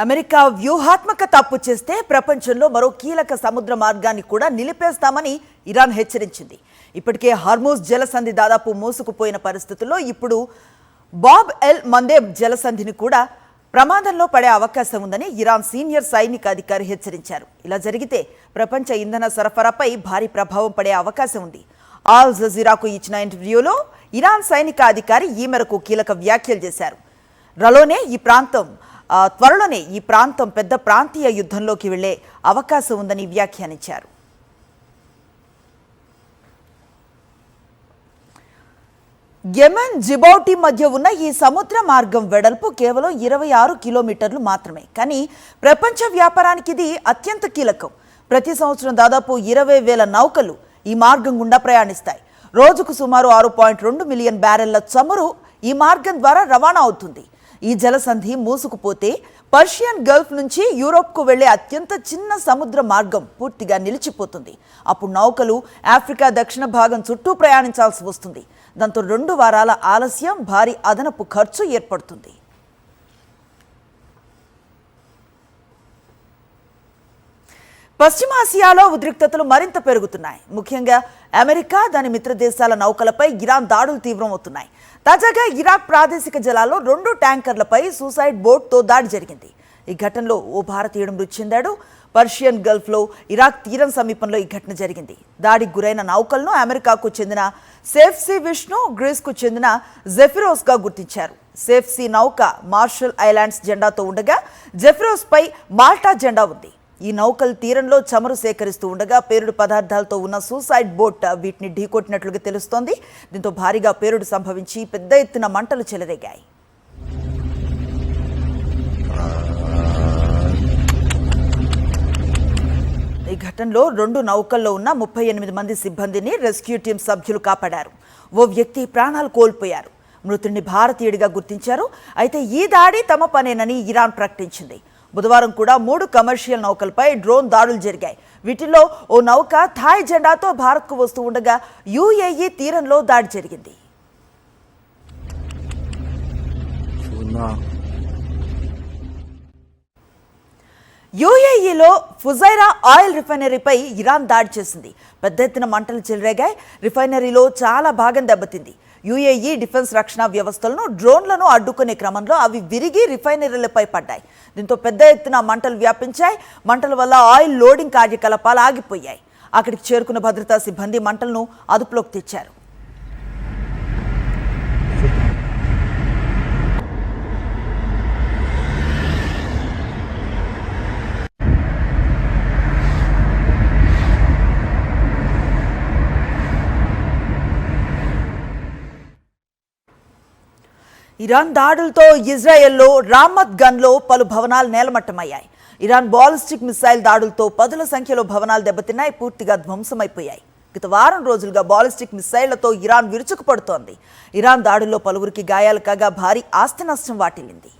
America వ్యూహాత్మక తప్పు చేస్తే ప్రపంచంలో మరో కీలక సముద్ర మార్గాన్ని కూడా నిలిపేస్తామని ఇరాన్ హెచ్చరించింది. ఇప్పటికే హార్మూజ్ జలసంధి దాదాపు మూసుకుపోయిన పరిస్థితుల్లో ఇప్పుడు బాబ్ ఎల్ మందేబ్ జలసంధిని కూడా ప్రమాదంలో పడే అవకాశం ఉందని ఇరాన్ సీనియర్ సైనిక అధికారి హెచ్చరించారు. ఇలా జరిగితే ప్రపంచ ఇంధన సరఫరాపై భారీ ప్రభావం పడే అవకాశం ఉంది. ఆల్ జజీరాకు ఇచ్చిన ఇంటర్వ్యూలో ఇరాన్ సైనిక అధికారి ఈ మేరకు కీలక వ్యాఖ్యలు చేశారు. త్వరలోనే ఈ ప్రాంతం పెద్ద ప్రాంతీయ యుద్ధంలోకి వెళ్లే అవకాశం ఉందని వ్యాఖ్యానించారు. యెమెన్ జిబౌటి మధ్య ఉన్న ఈ సముద్ర మార్గం వెడల్పు కేవలం 26 కిలోమీటర్లు మాత్రమే. కానీ ప్రపంచ వ్యాపారానికి ఇది అత్యంత కీలకం. ప్రతి సంవత్సరం దాదాపు 20,000 నౌకలు ఈ మార్గం గుండా ప్రయాణిస్తాయి. రోజుకు సుమారు 6.2 మిలియన్ బ్యారెళ్ల చమురు ఈ మార్గం ద్వారా రవాణా అవుతుంది. ఈ జలసంధి మూసుకుపోతే పర్షియన్ గల్ఫ్ నుంచి యూరోప్కు వెళ్లే అత్యంత చిన్న సముద్ర మార్గం పూర్తిగా నిలిచిపోతుంది. అప్పుడు నౌకలు ఆఫ్రికా దక్షిణ భాగం చుట్టూ ప్రయాణించాల్సి వస్తుంది. దాంతో 2 వారాల ఆలస్యం, భారీ అదనపు ఖర్చు ఏర్పడుతుంది. పశ్చిమాసియాలో ఉద్రిక్తతలు మరింత పెరుగుతున్నాయి. ముఖ్యంగా అమెరికా, దాని మిత్ర దేశాల నౌకలపై ఇరాన్ దాడులు తీవ్రమవుతున్నాయి. తాజాగా ఇరాక్ ప్రాదేశిక జలాల్లో 2 ట్యాంకర్లపై సూసైడ్ బోట్తో దాడి జరిగింది. ఈ ఘటనలో ఓ భారతీయుడు మృతి చెందాడు. పర్షియన్ గల్ఫ్లో ఇరాక్ తీరం సమీపంలో ఈ ఘటన జరిగింది. దాడికి గురైన నౌకలను అమెరికాకు చెందిన సేఫ్ సీ విష్ణు, గ్రీస్కు చెందిన జెఫిరోస్గా గుర్తించారు. సేఫ్ సీ నౌక మార్షల్ ఐలాండ్స్ జెండాతో ఉండగా జెఫిరోస్పై మాల్టా జెండా ఉంది. ఈ నౌకలు తీరంలో చమురు సేకరిస్తూ ఉండగా పేలుడు పదార్థాలతో ఉన్న సూసైడ్ బోట్ వీటిని ఢీకొట్టినట్లుగా తెలుస్తోంది. దీంతో భారీగా పేలుడు సంభవించి పెద్ద ఎత్తున మంటలు చెలరేగాయి. ఈ ఘటనలో 2 నౌకల్లో ఉన్న 38 మంది సిబ్బందిని రెస్క్యూ టీం సభ్యులు కాపాడారు. ఓ వ్యక్తి ప్రాణాలు కోల్పోయారు. మృతుడిని భారతీయుడిగా గుర్తించారు. అయితే ఈ దాడి తమ పనేనని ఇరాన్ ప్రకటించింది. బుధవారం కూడా 3 కమర్షియల్ నౌకలపై డ్రోన్ దాడులు జరిగాయి. వీటిల్లో ఓ నౌక థాయ్ జెండాతో భారత్కు వస్తూ ఉండగా యుఏఈ తీరంలో దాడి జరిగింది. యుఏఈలో ఫుజైరా ఆయిల్ రిఫైనరీపై ఇరాన్ దాడి చేసింది. పెద్ద ఎత్తున మంటలు చెలరేగాయి. రిఫైనరీలో చాలా భాగం దెబ్బతింది. యుఏఈ డిఫెన్స్ రక్షణ వ్యవస్థలను, డ్రోన్లను అడ్డుకునే క్రమంలో అవి విరిగి రిఫైనరీలపై పడ్డాయి. దీంతో పెద్ద ఎత్తున మంటలు వ్యాపించాయి. మంటల వల్ల ఆయిల్ లోడింగ్ కార్యకలాపాలు ఆగిపోయాయి. అక్కడికి చేరుకున్న భద్రతా సిబ్బంది మంటలను అదుపులోకి తెచ్చారు. ఇరాన్ దాడులతో ఇజ్రాయెల్లో రామత్ గన్లో పలు భవనాలు నేలమట్టమయ్యాయి. ఇరాన్ బాలిస్టిక్ మిసైల్ దాడులతో పదుల సంఖ్యలో భవనాలు దెబ్బతిన్నాయి, పూర్తిగా ధ్వంసమైపోయాయి. గత వారం రోజులుగా బాలిస్టిక్ మిసైళ్లతో ఇరాన్ విరుచుకుపడుతోంది. ఇరాన్ దాడుల్లో పలువురికి గాయాలు కాగా భారీ ఆస్తి నష్టం వాటిల్లింది.